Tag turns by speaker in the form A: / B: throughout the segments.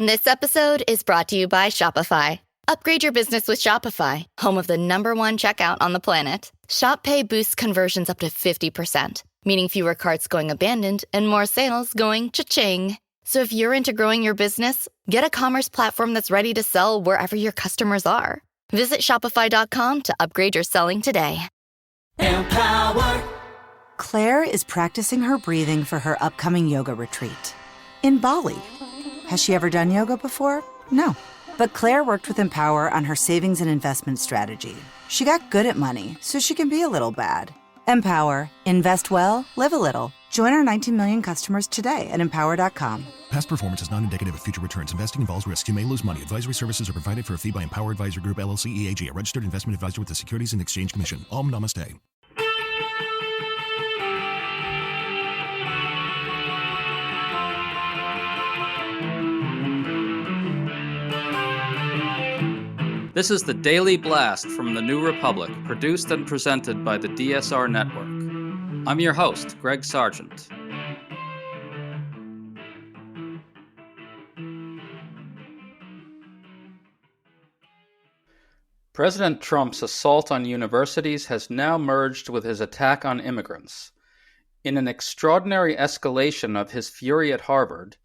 A: This episode is brought to you by Shopify. Upgrade your business with Shopify, home of the #1 checkout on the planet. Shop Pay boosts conversions up to 50%, meaning fewer carts going abandoned and more sales going cha-ching. So if you're into growing your business, get a commerce platform that's ready to sell wherever your customers are. Visit shopify.com to upgrade your selling today.
B: Empower.
C: Claire is practicing her breathing for her upcoming yoga retreat in Bali. Has she ever done yoga before? No. But Claire worked with Empower on her savings and investment strategy. She got good at money, so she can be a little bad. Empower. Invest well, live a little. Join our 19 million customers today at empower.com.
D: Past performance is not indicative of future returns. Investing involves risks. You may lose money. Advisory services are provided for a fee by Empower Advisor Group, LLC, EAG, a registered investment advisor with the Securities and Exchange Commission. Om Namaste.
E: This is the Daily Blast from the New Republic, produced and presented by the DSR Network. I'm your host, Greg Sargent. President Trump's assault on universities has now merged with his attack on immigrants. In an extraordinary escalation of his fury at Harvard,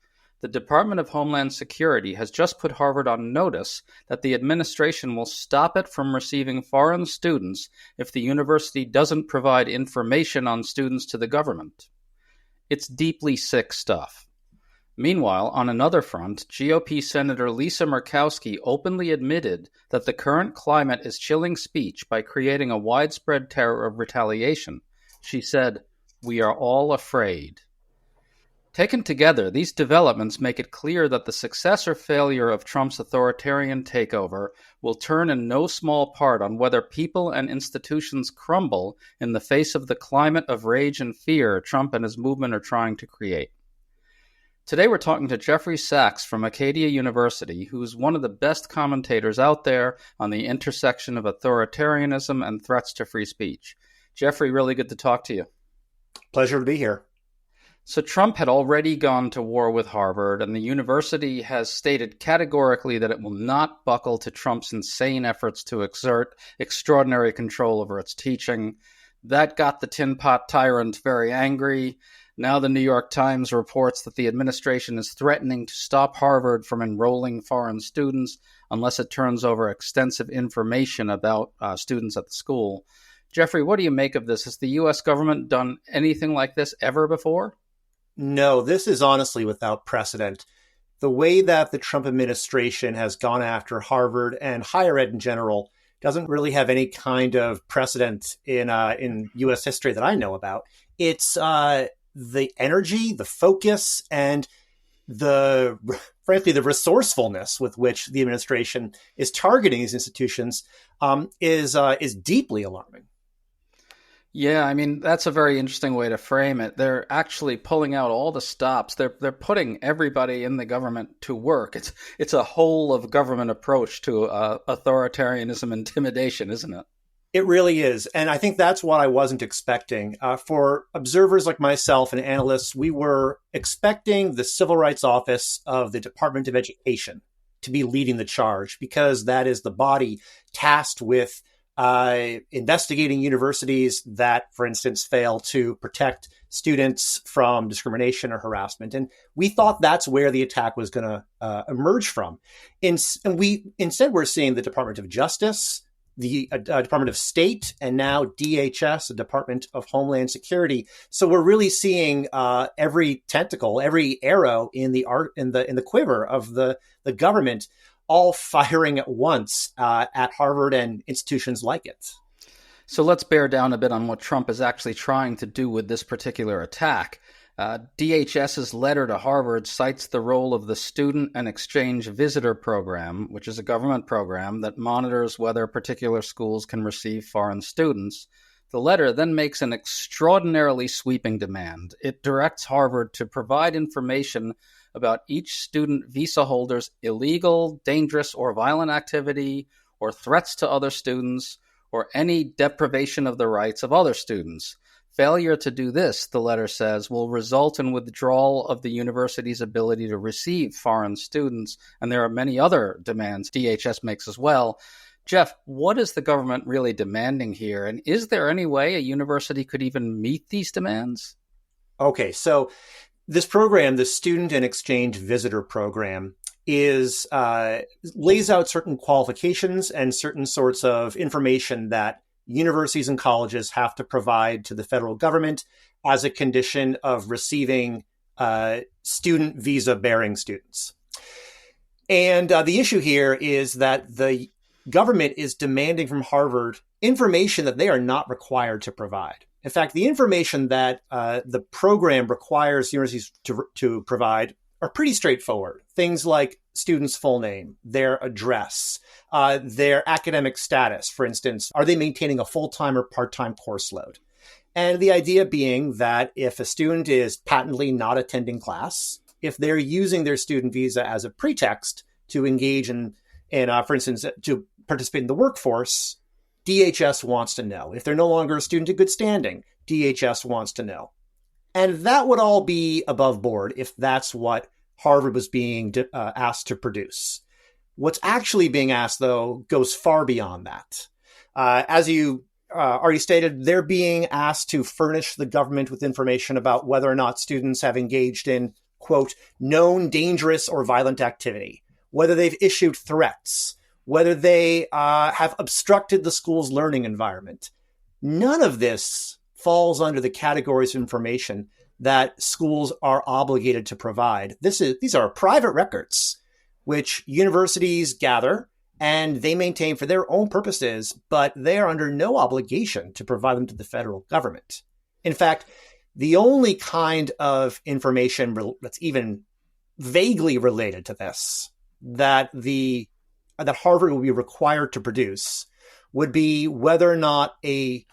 E: the Department of Homeland Security has just put Harvard on notice that the administration will stop it from receiving foreign students if the university doesn't provide information on students to the government. It's deeply sick stuff. Meanwhile, on another front, GOP Senator Lisa Murkowski openly admitted that the current climate is chilling speech by creating a widespread terror of retaliation. She said, "We are all afraid." Taken together, these developments make it clear that the success or failure of Trump's authoritarian takeover will turn in no small part on whether people and institutions crumble in the face of the climate of rage and fear Trump and his movement are trying to create. Today we're talking to Jeffrey Sachs from Acadia University, who's one of the best commentators out there on the intersection of authoritarianism and threats to free speech. Jeffrey, really good to talk to you.
F: Pleasure to be here.
E: So Trump had already gone to war with Harvard, and the university has stated categorically that it will not buckle to Trump's insane efforts to exert extraordinary control over its teaching. That got the tin pot tyrant very angry. Now the New York Times reports that the administration is threatening to stop Harvard from enrolling foreign students unless it turns over extensive information about students at the school. Jeffrey, what do you make of this? Has the U.S. government done anything like this ever before?
F: No, this is honestly without precedent. The way that the Trump administration has gone after Harvard and higher ed in general doesn't really have any kind of precedent in U.S. history that I know about. It's the energy, the focus, and frankly, the resourcefulness with which the administration is targeting these institutions is deeply alarming.
E: Yeah, I mean, that's a very interesting way to frame it. They're actually pulling out all the stops. They're putting everybody in the government to work. It's a whole of government approach to authoritarianism intimidation, isn't it?
F: It really is. And I think that's what I wasn't expecting. For observers like myself and analysts, we were expecting the Civil Rights Office of the Department of Education to be leading the charge, because that is the body tasked with investigating universities that, for instance, fail to protect students from discrimination or harassment. And we thought that's where the attack was going to emerge from. Instead, we're seeing the Department of Justice, the Department of State, and now DHS, the Department of Homeland Security. So we're really seeing every tentacle, every arrow in the quiver of the government, all firing at once at Harvard and institutions like it.
E: So let's bear down a bit on what Trump is actually trying to do with this particular attack. DHS's letter to Harvard cites the role of the Student and Exchange Visitor Program, which is a government program that monitors whether particular schools can receive foreign students. The letter then makes an extraordinarily sweeping demand. It directs Harvard to provide information about each student visa holder's illegal, dangerous, or violent activity, or threats to other students, or any deprivation of the rights of other students. Failure to do this, the letter says, will result in withdrawal of the university's ability to receive foreign students. And there are many other demands DHS makes as well. Jeff, what is the government really demanding here? And is there any way a university could even meet these demands?
F: Okay, so this program, the Student and Exchange Visitor Program, is lays out certain qualifications and certain sorts of information that universities and colleges have to provide to the federal government as a condition of receiving student visa-bearing students. And the issue here is that the government is demanding from Harvard information that they are not required to provide. In fact, the information that the program requires universities to provide are pretty straightforward. Things like students' full name, their address, their academic status. For instance, are they maintaining a full-time or part-time course load? And the idea being that if a student is patently not attending class, if they're using their student visa as a pretext to engage in for instance, to participate in the workforce, DHS wants to know. If they're no longer a student in good standing, DHS wants to know. And that would all be above board if that's what Harvard was being asked to produce. What's actually being asked, though, goes far beyond that. As you already stated, they're being asked to furnish the government with information about whether or not students have engaged in, quote, known dangerous or violent activity, whether they've issued threats, whether they have obstructed the school's learning environment. None of this falls under the categories of information that schools are obligated to provide. These are private records, which universities gather and they maintain for their own purposes, but they are under no obligation to provide them to the federal government. In fact, the only kind of information that's even vaguely related to this that Harvard will be required to produce would be whether or not a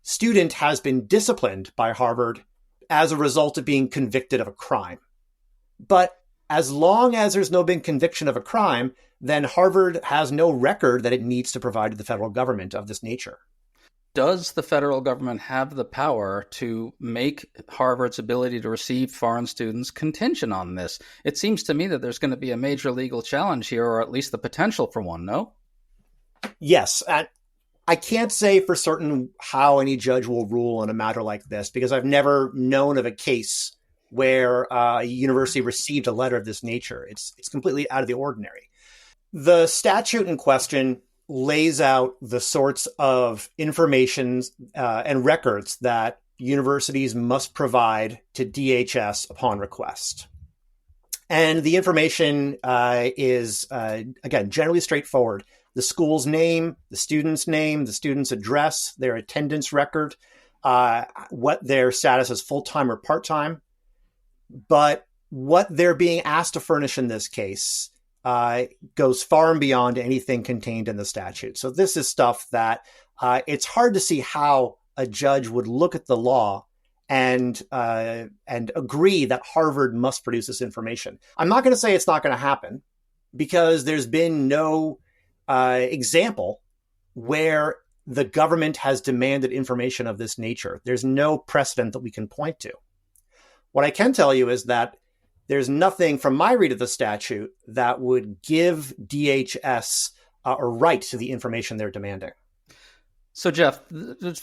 F: student has been disciplined by Harvard as a result of being convicted of a crime. But as long as there's no been conviction of a crime, then Harvard has no record that it needs to provide to the federal government of this nature.
E: Does the federal government have the power to make Harvard's ability to receive foreign students contingent on this? It seems to me that there's going to be a major legal challenge here, or at least the potential for one, no?
F: Yes. I can't say for certain how any judge will rule on a matter like this, because I've never known of a case where a university received a letter of this nature. It's completely out of the ordinary. The statute in question lays out the sorts of information and records that universities must provide to DHS upon request. And the information is, again, generally straightforward. The school's name, the student's address, their attendance record, what their status is, full-time or part-time. But what they're being asked to furnish in this case goes far and beyond anything contained in the statute. So this is stuff that it's hard to see how a judge would look at the law and agree that Harvard must produce this information. I'm not going to say it's not going to happen, because there's been no example where the government has demanded information of this nature. There's no precedent that we can point to. What I can tell you is that there's nothing from my read of the statute that would give DHS a right to the information they're demanding.
E: So, Jeff,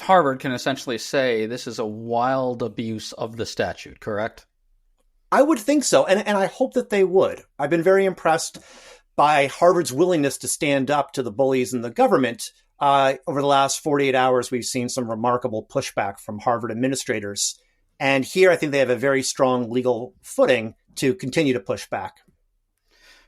E: Harvard can essentially say this is a wild abuse of the statute, correct?
F: I would think so, and I hope that they would. I've been very impressed by Harvard's willingness to stand up to the bullies in the government. Over the last 48 hours, we've seen some remarkable pushback from Harvard administrators. And here, I think they have a very strong legal footing to continue to push back.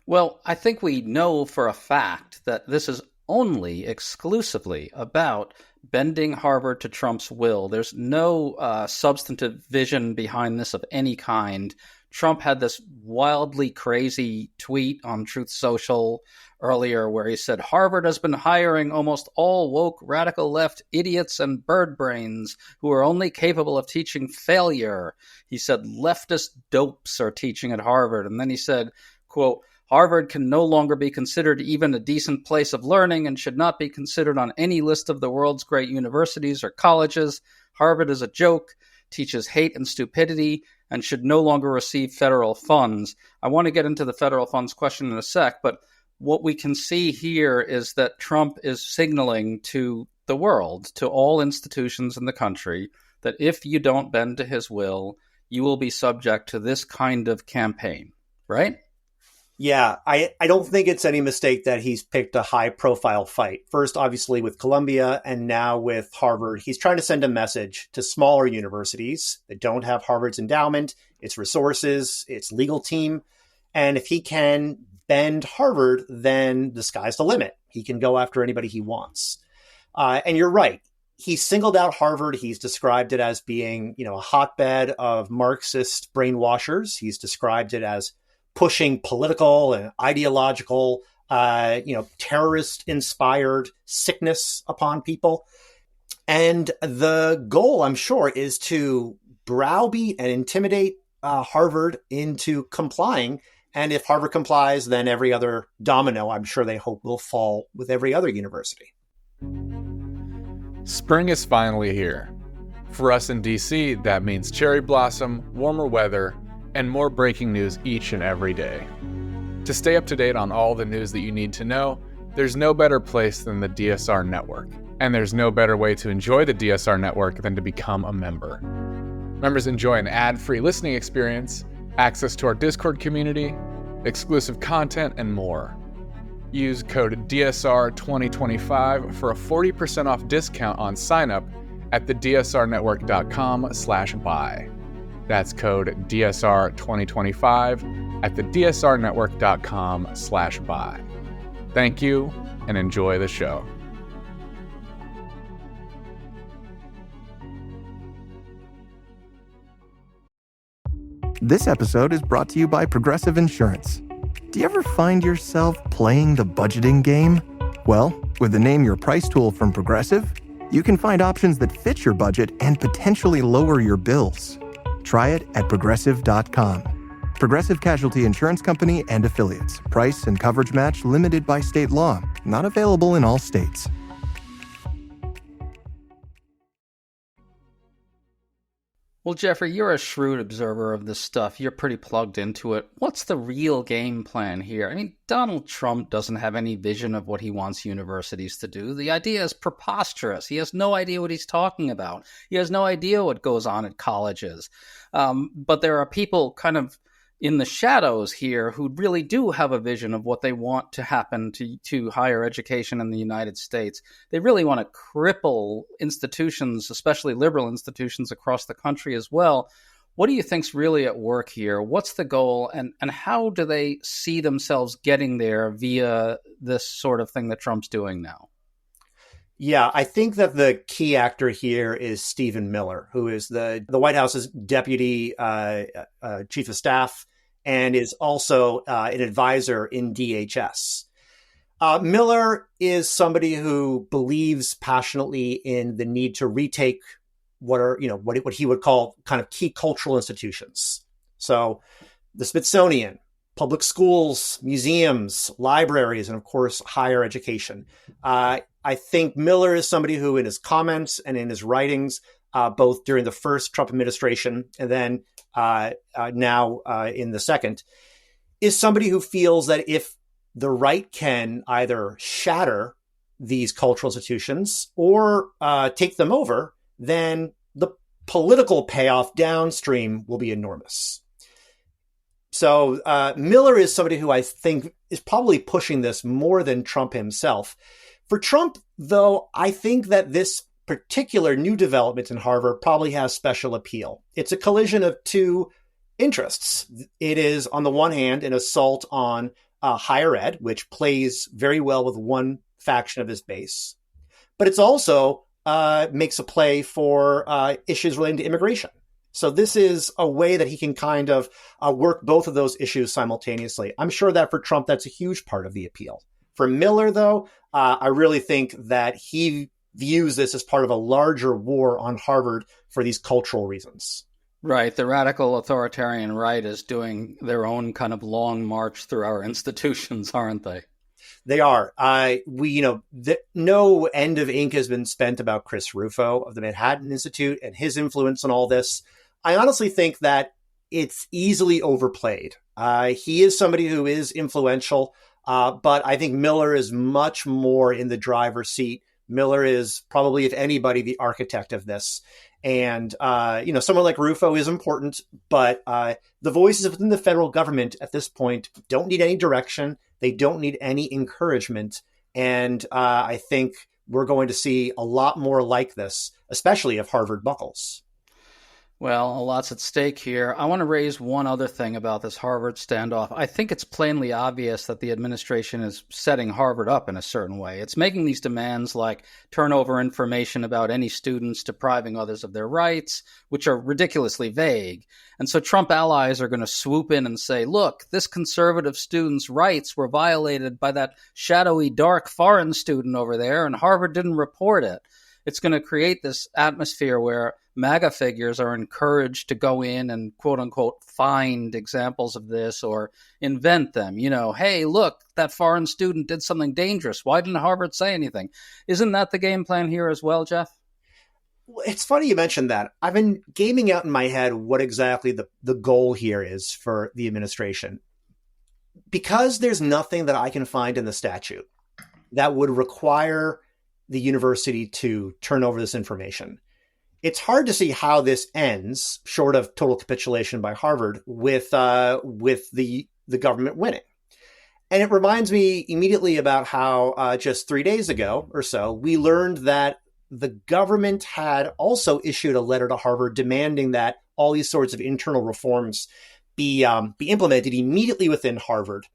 E: Well, I think we know for a fact that this is only exclusively about bending Harvard to Trump's will. There's no substantive vision behind this of any kind. Trump had this wildly crazy tweet on Truth Social earlier where he said, Harvard has been hiring almost all woke radical left idiots and bird brains who are only capable of teaching failure. He said leftist dopes are teaching at Harvard. And then he said, quote, Harvard can no longer be considered even a decent place of learning and should not be considered on any list of the world's great universities or colleges. Harvard is a joke, teaches hate and stupidity, and should no longer receive federal funds. I want to get into the federal funds question in a sec, but what we can see here is that Trump is signaling to the world, to all institutions in the country, that if you don't bend to his will, you will be subject to this kind of campaign, right?
F: Yeah, I don't think it's any mistake that he's picked a high-profile fight. First, obviously, with Columbia, and now with Harvard. He's trying to send a message to smaller universities that don't have Harvard's endowment, its resources, its legal team. And if he can bend Harvard, then the sky's the limit. He can go after anybody he wants. And you're right. He singled out Harvard. He's described it as being, a hotbed of Marxist brainwashers. He's described it as pushing political and ideological, terrorist-inspired sickness upon people. And the goal, I'm sure, is to browbeat and intimidate Harvard into complying. And if Harvard complies, then every other domino, I'm sure they hope, will fall with every other university.
G: Spring is finally here. For us in DC, that means cherry blossom, warmer weather, and more breaking news each and every day. To stay up to date on all the news that you need to know, there's no better place than the DSR Network. And there's no better way to enjoy the DSR Network than to become a member. Members enjoy an ad-free listening experience, access to our Discord community, exclusive content, and more. Use code DSR2025 for a 40% off discount on sign-up at thedsrnetwork.com/buy. That's code DSR2025 at thedsrnetwork.com/buy. Thank you, and enjoy the show.
H: This episode is brought to you by Progressive Insurance. Do you ever find yourself playing the budgeting game? Well, with the Name Your Price tool from Progressive, you can find options that fit your budget and potentially lower your bills. Try it at Progressive.com. Progressive Casualty Insurance Company and Affiliates. Price and coverage match limited by state law. Not available in all states.
E: Well, Jeffrey, you're a shrewd observer of this stuff. You're pretty plugged into it. What's the real game plan here? I mean, Donald Trump doesn't have any vision of what he wants universities to do. The idea is preposterous. He has no idea what he's talking about. He has no idea what goes on at colleges. But there are people kind of in the shadows here who really do have a vision of what they want to happen to higher education in the United States. They really want to cripple institutions, especially liberal institutions across the country as well. What do you think's really at work here? What's the goal, and how do they see themselves getting there via this sort of thing that Trump's doing now?
F: Yeah, I think that the key actor here is Stephen Miller, who is the White House's deputy chief of staff and is also an advisor in DHS. Miller is somebody who believes passionately in the need to retake what he would call kind of key cultural institutions. So the Smithsonian, public schools, museums, libraries, and of course, higher education. I think Miller is somebody who in his comments and in his writings, both during the first Trump administration and then now in the second, is somebody who feels that if the right can either shatter these cultural institutions or take them over, then the political payoff downstream will be enormous. So Miller is somebody who I think is probably pushing this more than Trump himself. For Trump, though, I think that this particular new development in Harvard probably has special appeal. It's a collision of two interests. It is, on the one hand, an assault on higher ed, which plays very well with one faction of his base. But it's also makes a play for issues relating to immigration. So this is a way that he can kind of work both of those issues simultaneously. I'm sure that for Trump, that's a huge part of the appeal. For Miller, though, I really think that he views this as part of a larger war on Harvard for these cultural reasons.
E: Right. The radical authoritarian right is doing their own kind of long march through our institutions, aren't they?
F: They are. No end of ink has been spent about Chris Rufo of the Manhattan Institute and his influence on all this. I honestly think that it's easily overplayed. He is somebody who is influential, but I think Miller is much more in the driver's seat. Miller is probably, if anybody, the architect of this. And, someone like Rufo is important, but the voices within the federal government at this point don't need any direction. They don't need any encouragement. And I think we're going to see a lot more like this, especially if Harvard buckles.
E: Well, a lot's at stake here. I want to raise one other thing about this Harvard standoff. I think it's plainly obvious that the administration is setting Harvard up in a certain way. It's making these demands like turn over information about any students, depriving others of their rights, which are ridiculously vague. And so Trump allies are going to swoop in and say, look, this conservative student's rights were violated by that shadowy, dark foreign student over there, and Harvard didn't report it. It's going to create this atmosphere where MAGA figures are encouraged to go in and quote unquote find examples of this or invent them. Hey, look, that foreign student did something dangerous. Why didn't Harvard say anything? Isn't that the game plan here as well, Jeff?
F: It's funny you mentioned that. I've been gaming out in my head what exactly the goal here is for the administration. Because there's nothing that I can find in the statute that would require the university to turn over this information. It's hard to see how this ends, short of total capitulation by Harvard, with the government winning. And it reminds me immediately about how just 3 days ago or so, we learned that the government had also issued a letter to Harvard demanding that all these sorts of internal reforms be implemented immediately within Harvard.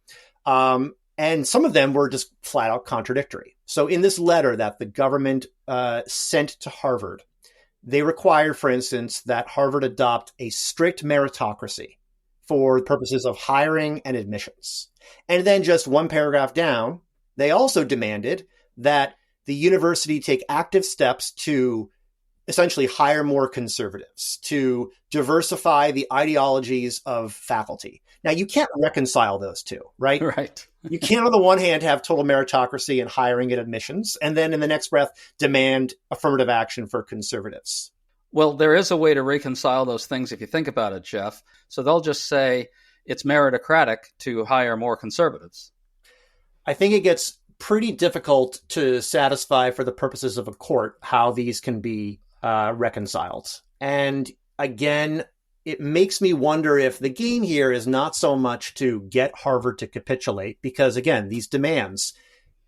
F: And some of them were just flat out contradictory. So in this letter that the government sent to Harvard, they required, for instance, that Harvard adopt a strict meritocracy for purposes of hiring and admissions. And then just one paragraph down, they also demanded that the university take active steps to essentially hire more conservatives, to diversify the ideologies of faculty. Now, you can't reconcile those two, right?
E: Right.
F: You can't, on the one hand, have total meritocracy and hiring and admissions, and then in the next breath, demand affirmative action for conservatives.
E: Well, there is a way to reconcile those things if you think about it, Jeff. So they'll just say it's meritocratic to hire more conservatives.
F: I think it gets pretty difficult to satisfy for the purposes of a court how these can be reconciled. And again, it makes me wonder if the game here is not so much to get Harvard to capitulate, because again, these demands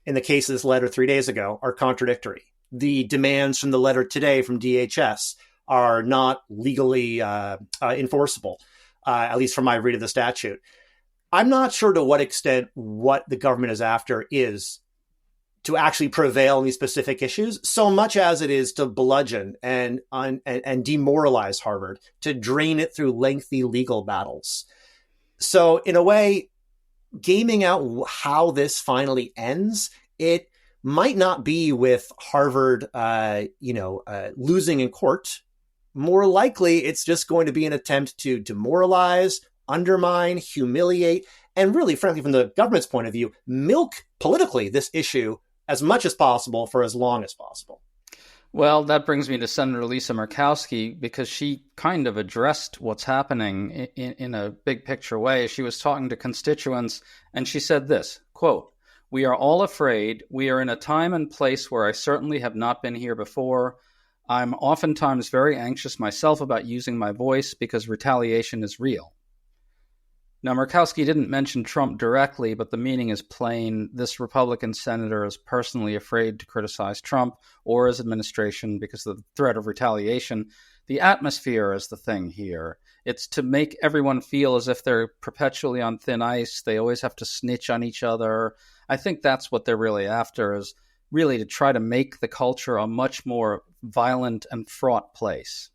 F: in the case of this letter 3 days ago are contradictory. The demands from the letter today from DHS are not legally enforceable, at least from my read of the statute. I'm not sure to what extent what the government is after is to actually prevail in these specific issues, so much as it is to bludgeon and demoralize Harvard, to drain it through lengthy legal battles. So in a way, gaming out how this finally ends, it might not be with Harvard, losing in court. More likely, it's just going to be an attempt to demoralize, undermine, humiliate, and really, frankly, from the government's point of view, milk politically this issue as much as possible for as long as possible.
E: Well, that brings me to Senator Lisa Murkowski, because she kind of addressed what's happening in a big picture way. She was talking to constituents, and she said this, quote, "We are all afraid. We are in a time and place where I certainly have not been here before. I'm oftentimes very anxious myself about using my voice because retaliation is real." Now, Murkowski didn't mention Trump directly, but the meaning is plain. This Republican senator is personally afraid to criticize Trump or his administration because of the threat of retaliation. The atmosphere is the thing here. It's to make everyone feel as if they're perpetually on thin ice. They always have to snitch on each other. I think that's what they're really after, is really to try to make the culture a much more violent and fraught place.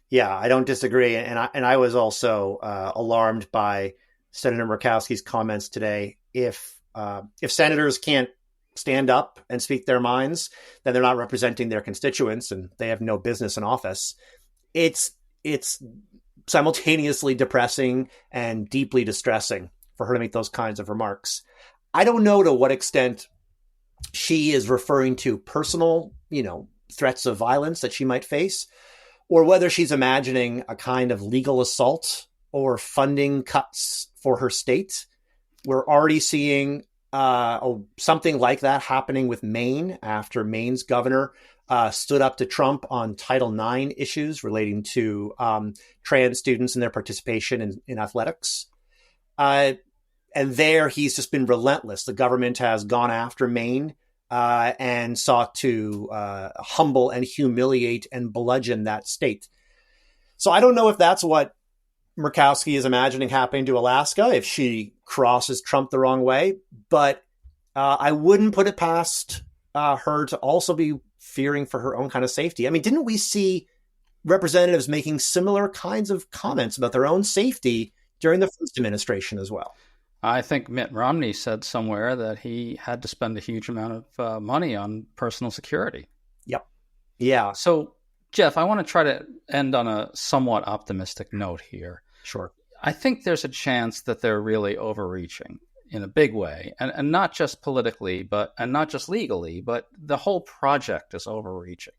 F: Yeah, I don't disagree. And I was also alarmed by Senator Murkowski's comments today. If senators can't stand up and speak their minds, then they're not representing their constituents and they have no business in office. It's it's simultaneously depressing and deeply distressing for her to make those kinds of remarks. I don't know to what extent she is referring to personal, threats of violence that she might face, or whether she's imagining a kind of legal assault or funding cuts for her state. We're already seeing something like that happening with Maine after Maine's governor stood up to Trump on Title IX issues relating to trans students and their participation in athletics. And there he's just been relentless. The government has gone after Maine and sought to humble and humiliate and bludgeon that state. So I don't know if that's what Murkowski is imagining happening to Alaska if she crosses Trump the wrong way. But I wouldn't put it past her to also be fearing for her own kind of safety. I mean, didn't we see representatives making similar kinds of comments about their own safety during the first administration as well?
E: I think Mitt Romney said somewhere that he had to spend a huge amount of money on personal security.
F: Yep. Yeah.
E: So, Jeff, I want to try to end on a somewhat optimistic note here.
F: Sure.
E: I think there's a chance that they're really overreaching in a big way, and not just politically, and not just legally, but the whole project is overreaching.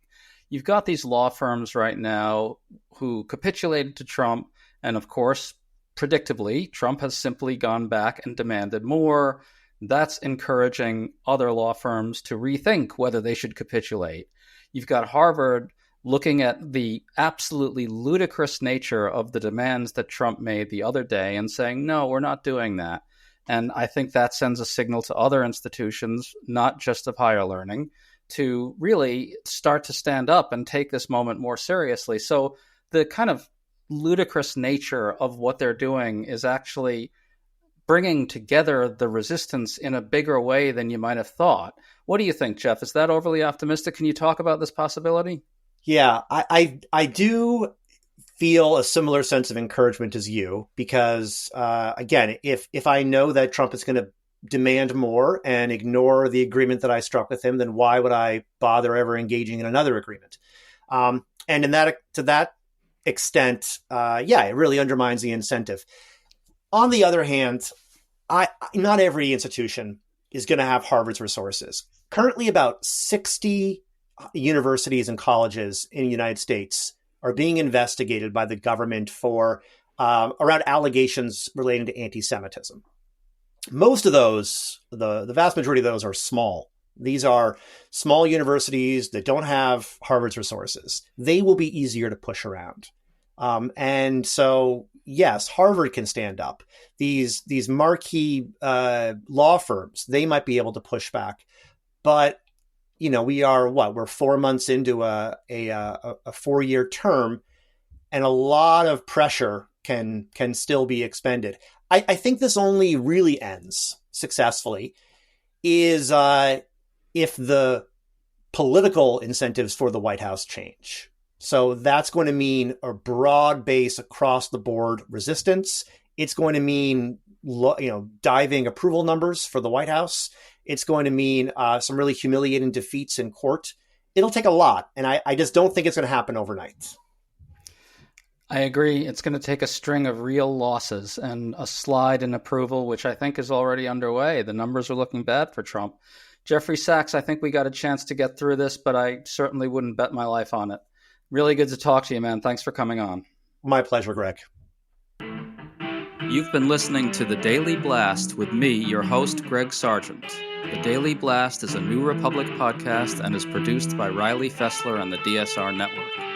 E: You've got these law firms right now who capitulated to Trump, and of course, predictably, Trump has simply gone back and demanded more. That's encouraging other law firms to rethink whether they should capitulate. You've got Harvard looking at the absolutely ludicrous nature of the demands that Trump made the other day and saying, no, we're not doing that. And I think that sends a signal to other institutions, not just of higher learning, to really start to stand up and take this moment more seriously. So the kind of ludicrous nature of what they're doing is actually bringing together the resistance in a bigger way than you might have thought. What do you think, Jeff? Is that overly optimistic? Can you talk about this possibility?
F: Yeah, I do feel a similar sense of encouragement as you, because again, if I know that Trump is going to demand more and ignore the agreement that I struck with him, then why would I bother ever engaging in another agreement? And to that extent, it really undermines the incentive. On the other hand, not every institution is going to have Harvard's resources. Currently, about 60 universities and colleges in the United States are being investigated by the government for around allegations relating to anti-Semitism. Most of those, the vast majority of those, are small. These are small universities that don't have Harvard's resources. They will be easier to push around. And so, yes, Harvard can stand up. These marquee law firms, they might be able to push back. But, we're 4 months into a 4-year term, and a lot of pressure can still be expended. I think this only really ends successfully is if the political incentives for the White House change. So that's going to mean a broad base across the board resistance. It's going to mean, diving approval numbers for the White House. It's going to mean some really humiliating defeats in court. It'll take a lot. And I just don't think it's going to happen overnight.
E: I agree. It's going to take a string of real losses and a slide in approval, which I think is already underway. The numbers are looking bad for Trump. Jeffrey Sachs, I think we got a chance to get through this, but I certainly wouldn't bet my life on it. Really good to talk to you, man. Thanks for coming on.
F: My pleasure, Greg.
E: You've been listening to The Daily Blast with me, your host, Greg Sargent. The Daily Blast is a New Republic podcast and is produced by Riley Fessler and the DSR Network.